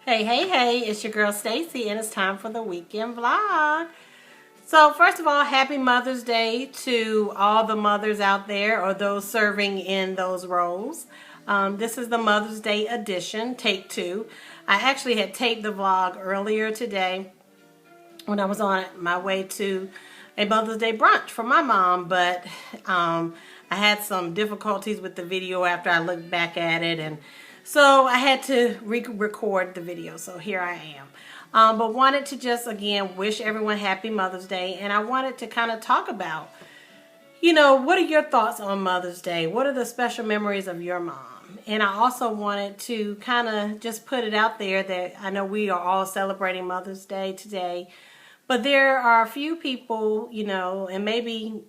Hey, it's your girl Stacey, and it's time for the weekend vlog. So first of all, happy Mother's Day to all the mothers out there or those serving in those roles. This is the Mother's Day edition, take 2. I actually had taped the vlog earlier today when I was on my way to a Mother's Day brunch for my mom, but I had some difficulties with the video after I looked back at it, and so I had to re-record the video, so here I am. But wanted to just, again, wish everyone happy Mother's Day, and I wanted to kind of talk about, what are your thoughts on Mother's Day? What are the special memories of your mom? And I also wanted to kind of just put it out there that I know we are all celebrating Mother's Day today, but there are a few people, and maybe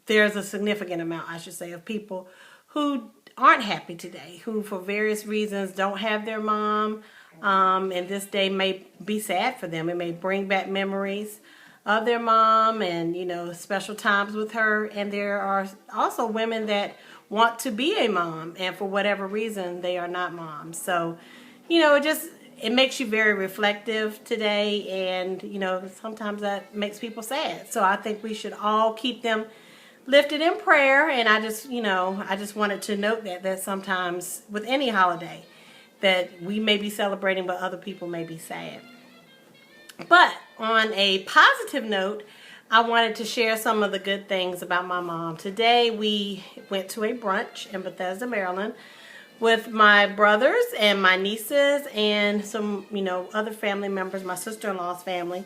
there's a significant amount, I should say, of people who aren't happy today, who for various reasons don't have their mom, and this day may be sad for them. It may bring back memories of their mom and, special times with her. And there are also women that want to be a mom, and for whatever reason, they are not moms. So, it makes you very reflective today, and, sometimes that makes people sad. So I think we should all keep them lifted in prayer, and I just wanted to note that sometimes with any holiday that we may be celebrating, but other people may be sad. But on a positive note, I wanted to share some of the good things about my mom. Today we went to a brunch in Bethesda, Maryland, with my brothers and my nieces and some, other family members, my sister-in-law's family.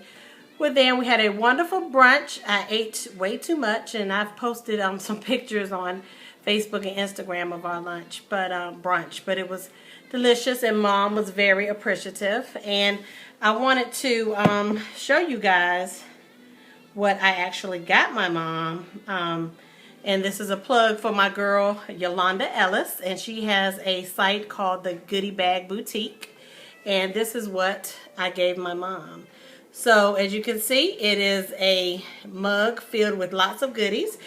With them, we had a wonderful brunch. I ate way too much, and I've posted some pictures on Facebook and Instagram of our lunch, brunch. But it was delicious, and Mom was very appreciative. And I wanted to show you guys what I actually got my mom. And this is a plug for my girl Yolanda Ellis, and she has a site called the Goodie Bag Boutique. And this is what I gave my mom. So as you can see, it is a mug filled with lots of goodies.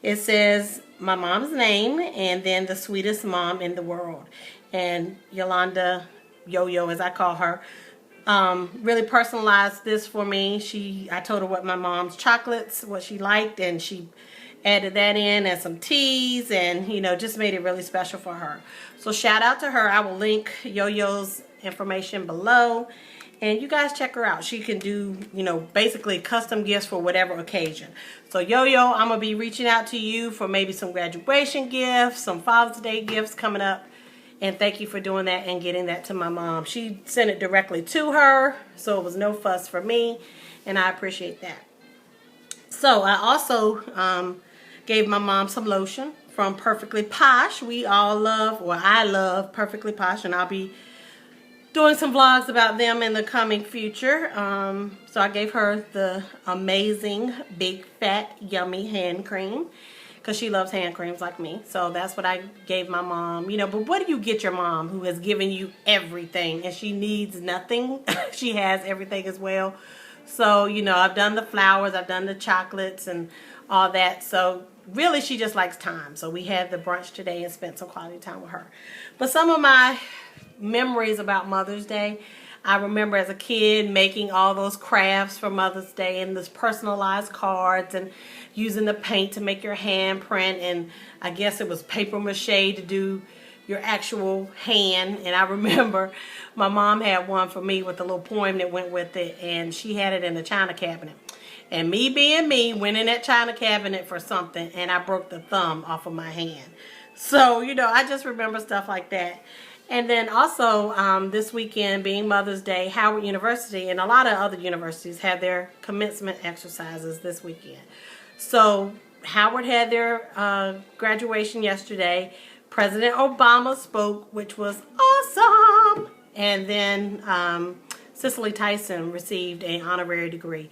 It says my mom's name and then the sweetest mom in the world. And Yolanda, Yo-Yo as I call her, really personalized this for me. I told her what my mom's chocolates, what she liked, and she added that in and some teas, and just made it really special for her. So shout out to her. I will link Yo-Yo's information below. And you guys check her out. She can do, basically custom gifts for whatever occasion. So Yo-Yo, I'm going to be reaching out to you for maybe some graduation gifts, some Father's Day gifts coming up. And thank you for doing that and getting that to my mom. She sent it directly to her, so it was no fuss for me. And I appreciate that. So I also gave my mom some lotion from Perfectly Posh. We all love, or I love Perfectly Posh, and I'll be doing some vlogs about them in the coming future. So I gave her the amazing, big, fat, yummy hand cream because she loves hand creams like me. So that's what I gave my mom. But what do you get your mom who has given you everything and she needs nothing? She has everything as well. So, I've done the flowers, I've done the chocolates and all that. So really, she just likes time. So we had the brunch today and spent some quality time with her. But some of my memories about Mother's Day, I remember as a kid making all those crafts for Mother's Day and those personalized cards and using the paint to make your handprint, and I guess it was paper mache to do your actual hand. And I remember my mom had one for me with a little poem that went with it, and she had it in the china cabinet. And me being me, went in that china cabinet for something, and I broke the thumb off of my hand. So, I just remember stuff like that. And then also this weekend being Mother's Day, Howard University and a lot of other universities have their commencement exercises this weekend. So Howard had their graduation yesterday. President Obama spoke, which was awesome. And then Cicely Tyson received an honorary degree.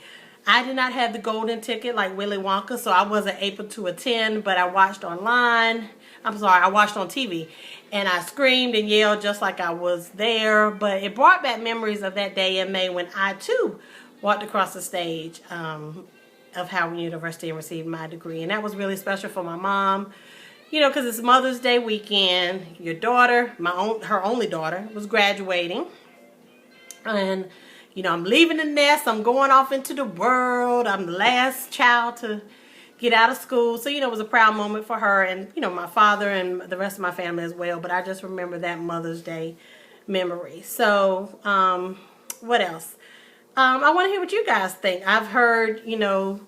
I did not have the golden ticket like Willy Wonka, so I wasn't able to attend, but I watched online. I watched on TV, and I screamed and yelled just like I was there. But it brought back memories of that day in May when I, too, walked across the stage of Howard University and received my degree. And that was really special for my mom, because it's Mother's Day weekend. Your daughter, her only daughter, was graduating. And, you know, I'm leaving the nest. I'm going off into the world. I'm the last child to get out of school. So, you know, it was a proud moment for her and, you know, my father and the rest of my family as well. But I just remember that Mother's Day memory. So, what else? I want to hear what you guys think. I've heard, you know,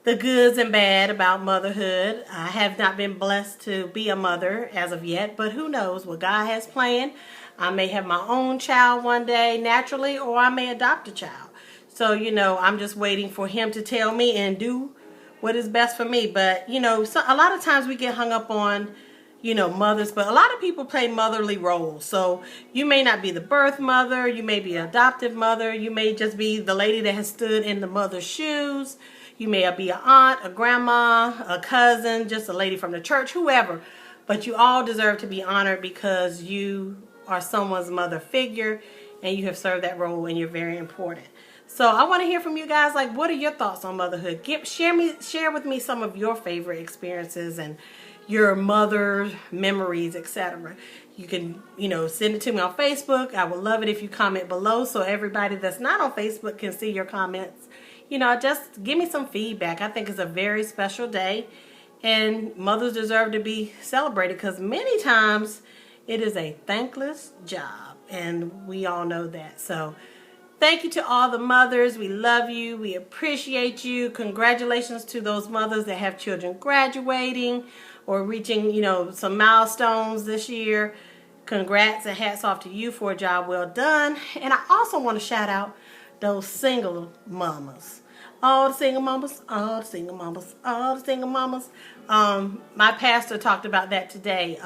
the goods and bad about motherhood. I have not been blessed to be a mother as of yet, but who knows what God has planned. I may have my own child one day naturally, or I may adopt a child. So, you know, I'm just waiting for him to tell me and do what is best for me. But, you know, a lot of times we get hung up on, you know, mothers, but a lot of people play motherly roles. So you may not be the birth mother, you may be an adoptive mother, you may just be the lady that has stood in the mother's shoes, you may be an aunt, a grandma, a cousin, just a lady from the church, whoever. But you all deserve to be honored because you are someone's mother figure and you have served that role and you're very important. So I want to hear from you guys, like, what are your thoughts on motherhood? Share with me some of your favorite experiences and your mother memories, etc. You can, you know, send it to me on Facebook. I would love it if you comment below so everybody that's not on Facebook can see your comments. You know, just give me some feedback. I think it's a very special day and mothers deserve to be celebrated because many times it is a thankless job and we all know that. So thank you to all the mothers. We love you. We appreciate you. Congratulations to those mothers that have children graduating or reaching, you know, some milestones this year. Congrats and hats off to you for a job well done. And I also want to shout out those single mamas. All the single mamas, all the single mamas, all the single mamas. My pastor talked about that today,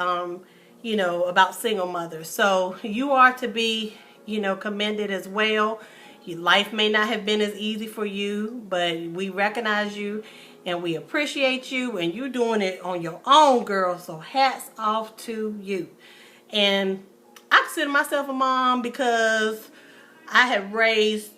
you know, about single mothers. So you are to be, you know, commended as well. Your life may not have been as easy for you, but we recognize you and we appreciate you and you're doing it on your own, girl. So hats off to you. And I consider myself a mom because I have raised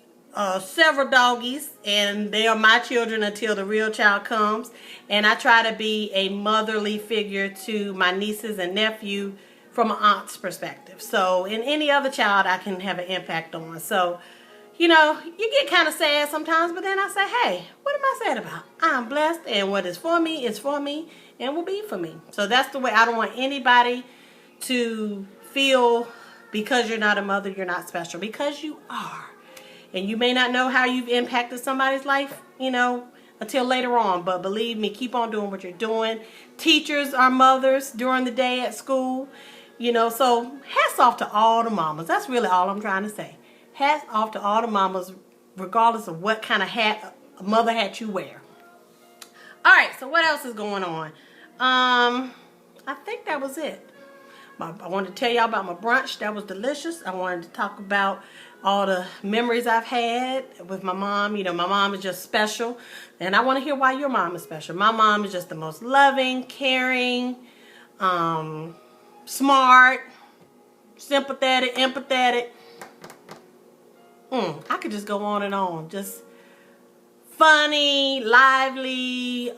several doggies and they are my children until the real child comes. And I try to be a motherly figure to my nieces and nephew from an aunt's perspective. So in any other child I can have an impact on. So, you know, you get kind of sad sometimes, but then I say, hey, what am I sad about? I'm blessed and what is for me and will be for me. So that's the way. I don't want anybody to feel because you're not a mother, you're not special, because you are. And you may not know how you've impacted somebody's life, you know, until later on. But believe me, keep on doing what you're doing. Teachers are mothers during the day at school. You know, so hats off to all the mamas. That's really all I'm trying to say. Hats off to all the mamas, regardless of what kind of hat, mother hat you wear. All right, so what else is going on? I think that was it. I wanted to tell y'all about my brunch. That was delicious. I wanted to talk about all the memories I've had with my mom. You know, my mom is just special. And I want to hear why your mom is special. My mom is just the most loving, caring, smart, sympathetic, empathetic. I could just go on and on. Just funny, lively,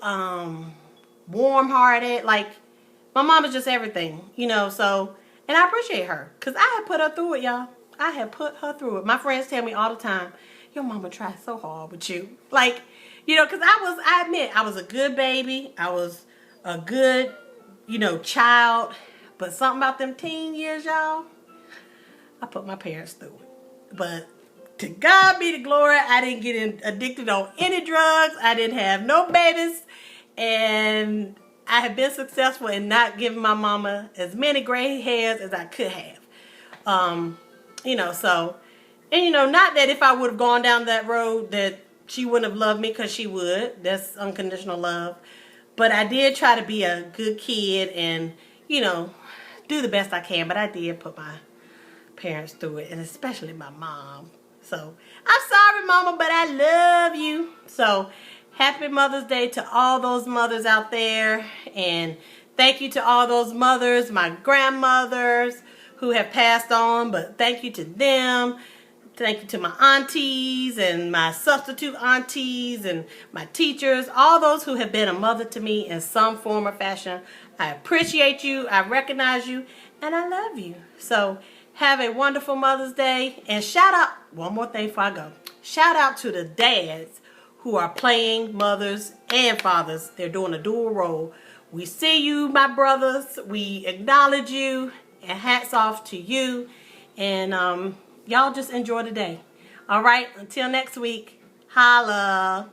warm-hearted. Like, my mom is just everything, you know. So, and I appreciate her because I have put her through it, y'all. I have put her through it. My friends tell me all the time, your mama tried so hard with you. Like, you know, because I admit, I was a good baby. I was a good, you know, child. But something about them teen years, y'all, I put my parents through it. But to God be the glory, I didn't get addicted on any drugs. I didn't have no babies. And I have been successful in not giving my mama as many gray hairs as I could have. You know, so, and you know, not that if I would have gone down that road that she wouldn't have loved me, because she would. That's unconditional love. But I did try to be a good kid and, you know, do the best I can. But I did put my parents through it, and especially my mom. So, I'm sorry, Mama, but I love you. So, happy Mother's Day to all those mothers out there. And thank you to all those mothers, my grandmothers who have passed on, but thank you to them. Thank you to my aunties and my substitute aunties and my teachers, all those who have been a mother to me in some form or fashion. I appreciate you, I recognize you, and I love you. So Have a wonderful Mother's Day. And shout out, one more thing before I go. Shout out to the dads who are playing mothers and fathers. They're doing a dual role. We see you, my brothers. We acknowledge you. And hats off to you. And y'all just enjoy the day. All right, until next week. Holla.